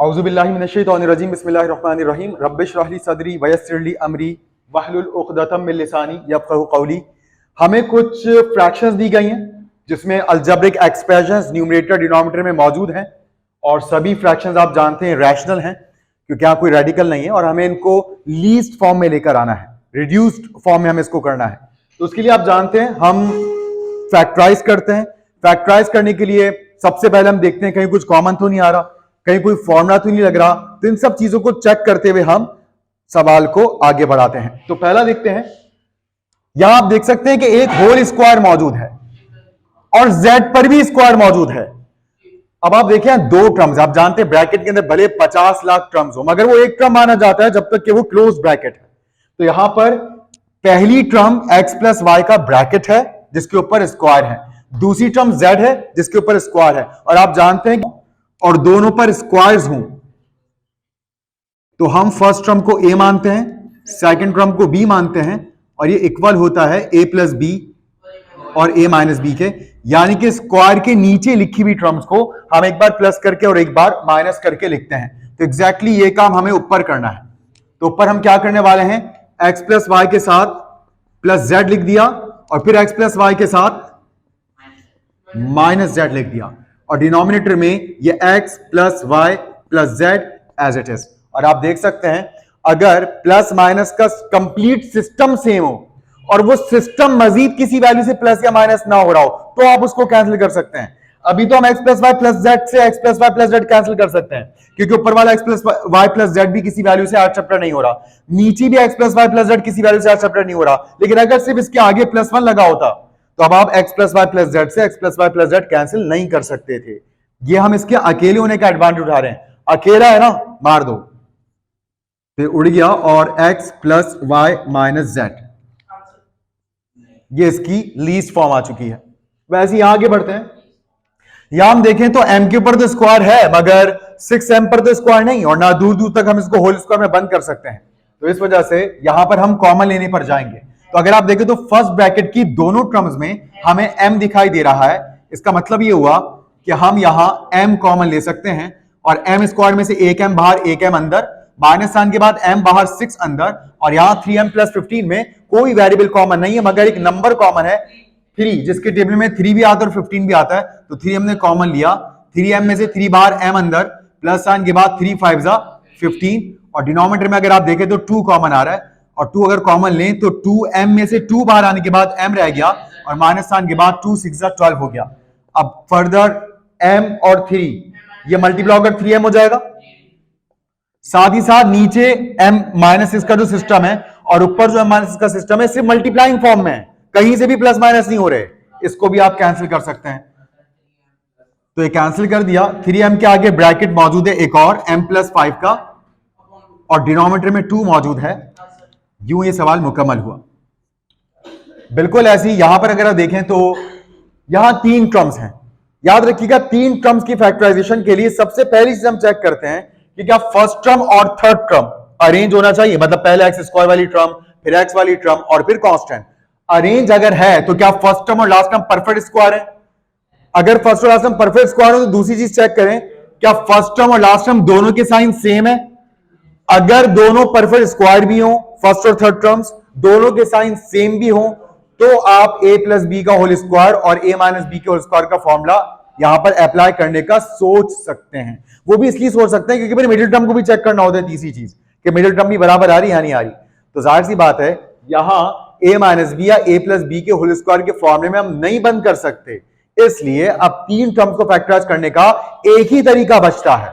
औज़ुबिल्लाहि मिनश्शैतानिर्रजीम बिस्मिल्लाहिर्रहमानिर्रहीम रब्बिश्रह ली सदरी वयस्सिर ली अमरी वहलुल उक़दतम मिन लिसानी यफ़क़हू क़ौली। हमें कुछ फ्रैक्शंस दी गई हैं जिसमें अलजेब्रिक एक्सप्रेशंस न्यूमरेटर डिनोमिनेटर में मौजूद हैं और सभी फ्रैक्शंस आप जानते हैं रैशनल हैं क्योंकि यहाँ कोई रेडिकल नहीं है और हमें इनको लीस्ट फॉर्म में लेकर आना है, रिड्यूस्ड फॉर्म में हमें इसको करना है। तो उसके लिए आप जानते हैं हम फैक्टराइज करते हैं। फैक्टराइज करने के लिए सबसे पहले हम देखते हैं कहीं कुछ कॉमन तो नहीं आ रहा, कहीं कोई फॉर्मूला तो नहीं लग रहा। तो इन सब चीजों को चेक करते हुए हम सवाल को आगे बढ़ाते हैं। तो पहला देखते हैं, यहां आप देख सकते हैं कि एक होल स्क्वायर मौजूद है और z पर भी स्क्वायर मौजूद है। अब आप देखें दो टर्म्स, आप जानते हैं ब्रैकेट के अंदर भले 50 लाख टर्म्स हो मगर वो एक टर्म माना जाता है जब तक कि वो क्लोज ब्रैकेट है। तो यहां पर पहली टर्म x प्लस वाई का ब्रैकेट है जिसके ऊपर स्क्वायर है, दूसरी टर्म z है जिसके ऊपर स्क्वायर है। और आप जानते हैं और दोनों पर स्क्वायर्स हों तो हम फर्स्ट टर्म को a मानते हैं, सेकंड टर्म को b मानते हैं और ये इक्वल होता है a प्लस बी और a माइनस बी के। यानी कि स्क्वायर के नीचे लिखी हुई टर्म्स को हम एक बार प्लस करके और एक बार माइनस करके लिखते हैं। तो एग्जैक्टली ये काम हमें ऊपर करना है। तो ऊपर हम क्या करने वाले हैं, x प्लस वाई के साथ प्लस z लिख दिया और फिर x प्लस वाई के साथ माइनस z लिख दिया और डिनोमिनेटर में ये x plus y plus z as it is. और आप देख सकते हैं अगर प्लस माइनस का कंप्लीट सिस्टम सेम हो और वो सिस्टम मजीद किसी वैल्यू से प्लस या माइनस ना हो रहा हो तो आप उसको कैंसिल कर सकते हैं। अभी तो हम x plus y plus z से x plus y plus z cancel कर सकते हैं क्योंकि ऊपर वाला x plus y plus z भी किसी वैल्यू से आज चैप्टर नहीं हो रहा, नीचे भी x plus y plus z किसी वैल्यू से आज चैप्टर नहीं हो रहा। लेकिन अगर सिर्फ इसके आगे प्लस वन लगा होता तो अब आप x plus y plus z से x plus y plus z cancel नहीं कर सकते थे। ये हम इसके अकेले होने का एडवांटेज उठा रहे हैं, अकेला है ना मार दो तो उड़ गया और x plus y minus z ये इसकी लीस्ट फॉर्म आ चुकी है। वैसे यहां आगे बढ़ते हैं, यहां हम देखें तो m के ऊपर तो स्क्वायर है मगर 6m पर तो स्क्वायर नहीं और ना दूर दूर तक हम इसको होल स्क्वायर में बंद कर सकते हैं। तो इस वजह से यहां पर हम कॉमन लेने पर जाएंगे। तो अगर आप देखें तो फर्स्ट ब्रैकेट की दोनों टर्म्स में हमें m दिखाई दे रहा है। इसका मतलब ये हुआ कि हम यहां m कॉमन ले सकते हैं और m स्क्वायर में से एक m बाहर एक m अंदर, माइनस साइन के बाद m बाहर 6 अंदर और यहां 3m प्लस 15 में कोई वेरिएबल कॉमन नहीं है मगर एक नंबर कॉमन है 3, जिसके टेबल में 3 भी आता है और 15 भी आता है। तो 3 हमने कॉमन लिया, 3m में से 3 बाहर m अंदर, प्लस साइन के बाद 3 5 जा 15 और डिनोमिनेटर में अगर आप देखें तो 2 कॉमन आ रहा है और 2 अगर कॉमन लें तो 2m में से 2 बाहर आने के बाद m रह गया और माइनस साइन के बाद 2 6 जा 12 हो गया। अब फर्दर m और 3 ये मल्टीप्लाई होकर 3m हो जाएगा, साथ ही साथ नीचे m माइनस इसका जो सिस्टम है और ऊपर जो m माइनस का सिस्टम है सिर्फ मल्टीप्लाइंग फॉर्म में है, कहीं से भी प्लस माइनस नहीं हो रहे, इसको भी आप कैंसिल कर सकते हैं। तो ये कैंसिल कर दिया, 3m के आगे ब्रैकेट मौजूद है एक और m प्लस 5 का और डिनोमिनेटर में 2 मौजूद है। यूं ये सवाल मुकम्मल हुआ। बिल्कुल ऐसी यहां पर अगर आप देखें तो यहां 3 टर्म्स हैं, याद रखिएगा 3 टर्म्स की फैक्टराइजेशन के लिए सबसे पहली चीज हम चेक करते हैं कि क्या फर्स्ट टर्म और थर्ड टर्म अरेंज होना चाहिए, मतलब पहले एक्स स्क्वायर वाली टर्म फिर एक्स वाली टर्म और फिर कांस्टेंट। अरेंज अगर है तो क्या फर्स्ट टर्म और लास्ट टर्म परफेक्ट स्क्वायर है? अगर फर्स्ट और लास्ट टर्म परफेक्ट स्क्वायर हो तो दूसरी चीज चेक करें क्या फर्स्ट टर्म और लास्ट टर्म दोनों के साइन सेम है। अगर दोनों परफेक्ट स्क्वायर भी हो, फर्स्ट और थर्ड टर्म्स दोनों के साइन सेम भी हो तो आप a प्लस बी का होल स्क्वायर और a माइनस बी के होल स्क्वायर का फॉर्मूला यहां पर अप्लाई करने का सोच सकते हैं। वो भी इसलिए सोच सकते हैं क्योंकि फिर मिडिल टर्म को भी चेक करना होता है, तीसरी चीज कि मिडिल टर्म भी बराबर आ रही है या नहीं आ रही। तो जाहिर सी बात है यहां a माइनस बी या a प्लस बी के होल स्क्वायर के फॉर्मूले में हम नहीं बंद कर सकते, इसलिए अब 3 टर्म्स को फैक्टराइज करने का एक ही तरीका बचता है,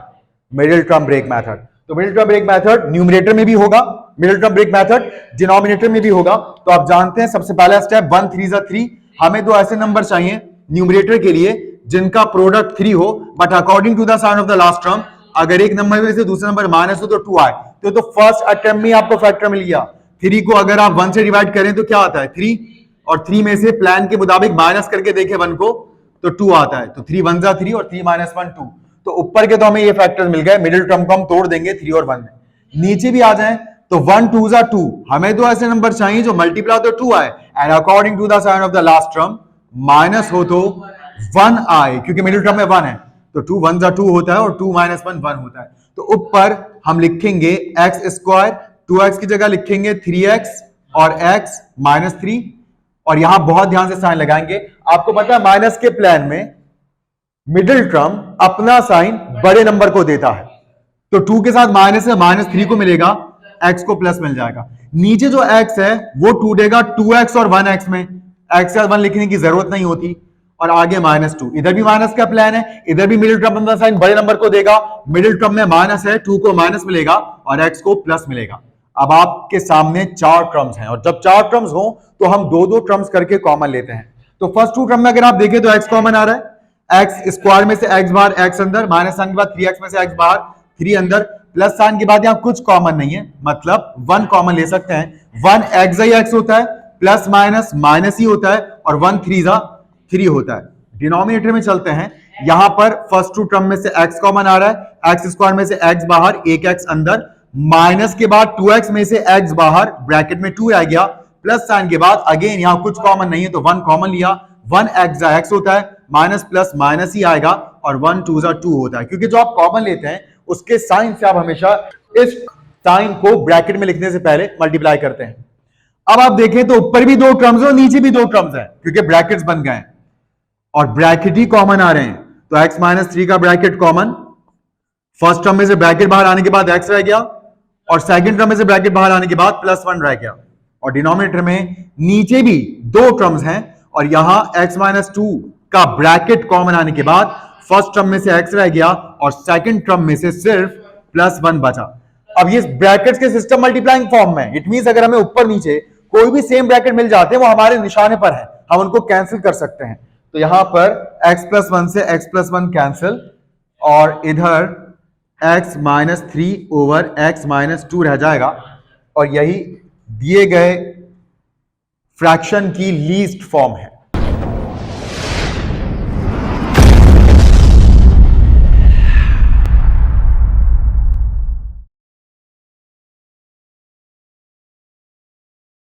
मिडिल टर्म ब्रेक मेथड। तो middle term break method numerator में भी होगा, middle term break method denominator में भी होगा। तो आप जानते हैं सबसे पहला स्टेप 1 3 जा 3, हमें दो ऐसे नंबर चाहिए न्यूमरेटर के लिए जिनका प्रोडक्ट 3 हो but according to the sign of the last term अगर एक नंबर में से दूसरा नंबर माइनस हो तो 2 आए। तो फर्स्ट अटेम्प्ट में आपको फैक्टर मिल गया। 3 को अगर आप 1 से डिवाइड करें तो क्या आता है 3 और 3 में से प्लान के मुताबिक माइनस करके देखें 1 को तो 2 आता है। तो 3 1 जा 3 और 3 माइनस 1 2। तो ऊपर के तो हमें ये फैक्टर मिल गए, मिडिल टर्म को हम तोड़ देंगे 3 और 1 में। नीचे भी आ जाए तो 1 2 जा 2, हमें तो ऐसे नंबर चाहिए जो मल्टीप्लाई तो 2 आए and according to the sign of the last term minus हो तो 1 आए क्योंकि मिडिल टर्म में 1 है तो 2 1 जा 2 होता है और 2 माइनस 1 1 होता है। तो ऊपर हम लिखेंगे एक्स स्क्वायर, 2x की जगह लिखेंगे 3x और x -3, और यहां बहुत ध्यान से साइन लगाएंगे। आपको पता है माइनस के प्लान में मिडिल टर्म अपना साइन बड़े नंबर को देता है, तो 2 के साथ माइनस है, -3 को मिलेगा, x को प्लस मिल जाएगा। नीचे जो x है वो टूटेगा 2x और 1x में, x या 1 लिखने की जरूरत नहीं होती, और आगे -2। इधर भी माइनस का प्लान है, इधर भी मिडिल टर्म अपना साइन बड़े नंबर को देगा, मिडिल टर्म में माइनस है, 2 को माइनस मिलेगा और x को प्लस मिलेगा। अब आपके सामने 4 टर्म्स हैं, और जब 4 टर्म्स हो तो हम 2-2 टर्म्स करके कॉमन लेते हैं। तो फर्स्ट 2 टर्म में अगर आप देखें तो x कॉमन आ रहा है, एक्स स्क्वायर में से x बाहर, x अंदर, माइनस साइन के बाद 3x में से x बाहर, 3 अंदर, प्लस साइन के बाद यहां कुछ कॉमन नहीं है, मतलब 1 कॉमन ले सकते हैं। 1 x ही x होता है, प्लस माइनस माइनस ही होता है, और 1 3 होता है। डिनोमिनेटर में चलते हैं, यहां पर फर्स्ट 2 टर्म में से x कॉमन आ रहा है, एक्स स्क्वायर में से x बाहर, 1x अंदर, माइनस के बाद 2x में से x बाहर, ब्रैकेट में 2 आ गया, प्लस साइन के बाद अगेन यहां कुछ कॉमन नहीं है तो 1 कॉमन लिया, 1 x होता है, माइनस प्लस माइनस ही आएगा, और 1 2 होता है। क्योंकि जो आप कॉमन लेते हैं उसके साइन से आप हमेशा इस साइन को ब्रैकेट में लिखने से पहले मल्टीप्लाई करते हैं। अब आप देखें तो ऊपर भी 2 टर्म्स है और नीचे भी 2 टर्म्स है, क्योंकि ब्रैकेट्स बन गए हैं और ब्रैकेट ही कॉमन आ रहे हैं, तो x -3 का ब्रैकेट कॉमन, फर्स्ट टर्म में से ब्रैकेट बाहर आने के बाद x रह गया, और सेकंड टर्म में से ब्रैकेट बाहर आने के बाद +1 रह गया, और डिनोमिनेटर में नीचे भी 2 टर्म्स हैं, और यहां x -2 का ब्रैकेट कॉमन आने के बाद फर्स्ट टर्म में से x रह गया और सेकंड टर्म में से सिर्फ +1 बचा। अब ये ब्रैकेट्स के सिस्टम मल्टीप्लाइंग फॉर्म में, इट मींस अगर हमें ऊपर नीचे कोई भी सेम ब्रैकेट मिल जाते हैं वो हमारे निशाने पर है, हम उनको कैंसिल कर सकते हैं। तो यहां पर x +1 से x +1 कैंसिल, और इधर x -3 ओवर x -2 रह जाएगा, और यही दिए गए फ्रैक्शन की लीस्ट फॉर्म है।